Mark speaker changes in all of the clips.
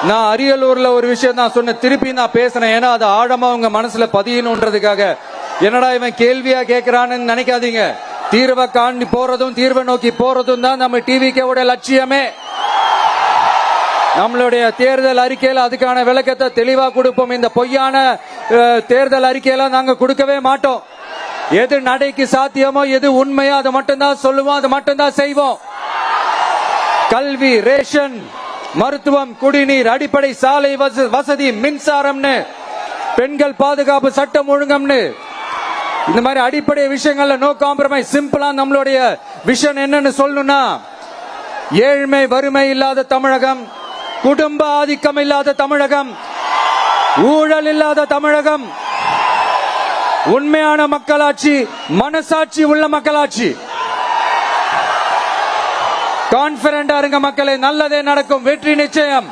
Speaker 1: நான் அரியலூர்ல ஒரு விஷயம் தான் சொன்னேன், திருப்பி நான் பேசுறேன். ஏன்னா அது ஆழமா உங்க மனசுல பதியணுன்றதுக்காக. என்னடா இவன் கேள்வியா கேட்கிறான்னு நினைக்காதீங்க. தீர்வை காண்டி போறதும் தீர்வை நோக்கி போறதும் தான் நம்ம டிவிக்கோட லட்சியமே. நம்மளுடைய தேர்தல் அறிக்கையில அதுக்கான விளக்கத்தை தெளிவா கொடுப்போம். இந்த பொய்யான தேர்தல் அறிக்கையில நாங்க கொடுக்கவே மாட்டோம். எது நடைக்கு சாத்தியமோ, எது உண்மையோ அதை மட்டும்தான் சொல்லுவோம், அதை மட்டும்தான் செய்வோம். கல்வி, ரேஷன், மருத்துவம், குடிநீர், அடிப்படை சாலை வசதி, மின்சாரம்னு, பெண்கள் பாதுகாப்பு, சட்டம் ஒழுங்கம்னு, இந்த மாதிரி அடிப்படை விஷயங்கள்ல நோ காம்ப்ரமைஸ். சிம்பிளா நம்மளுடைய விஷன் என்னன்னு சொல்லணும்னா, ஏழ்மை வறுமை இல்லாத தமிழகம், குடும்ப ஆதிக்கம் இல்லாத தமிழகம், ஊழல் இல்லாத தமிழகம், உண்மையான மக்களாட்சி, மனசாட்சி உள்ள மக்களாட்சி. கான்பிடண்டா இருங்க மக்களே, நல்லதே நடக்கும், வெற்றி நிச்சயம்.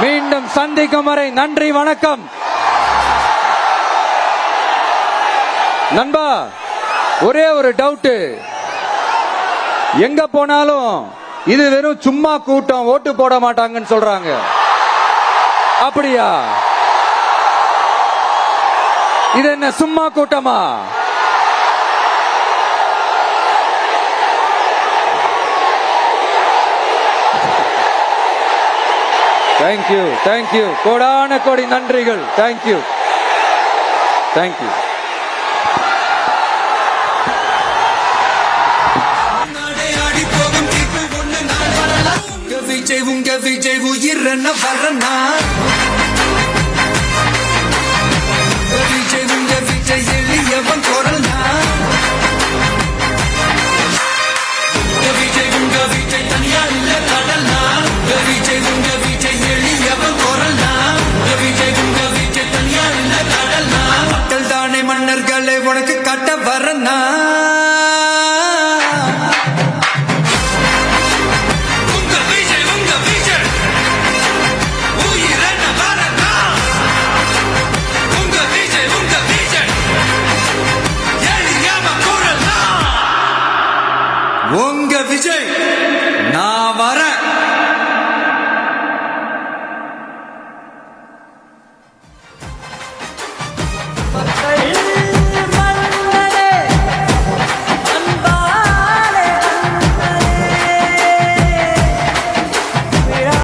Speaker 1: மீண்டும் சந்திக்கும் வரை நன்றி, வணக்கம். நண்பா, ஒரே ஒரு டவுட், எங்க போனாலும் இது வெறும் சும்மா கூட்டம், ஓட்டு போட மாட்டாங்கன்னு சொல்றாங்க. அப்படியா? இது என்ன சும்மா கூட்டமா? தேங்க்யூ, தேங்க்யூ, கோடான கோடி நன்றிகள். Thank you, thank you.
Speaker 2: உங்க விஜய் உயிர் என்ன வரனா, விஜய் உங்க விஜய் எளியவன் குரல்னா, விஜய் உங்க விஜய் தனியா இல்ல கடல்னா, விஜய் உங்க விஜய் எளியவன் குரல்னா, விஜய் உங்க விஜய் தனியா இல்ல கடல்னா, மக்கள் தானே மன்னர்களை உனக்கு காட்ட வரனா. உங்க விஜய்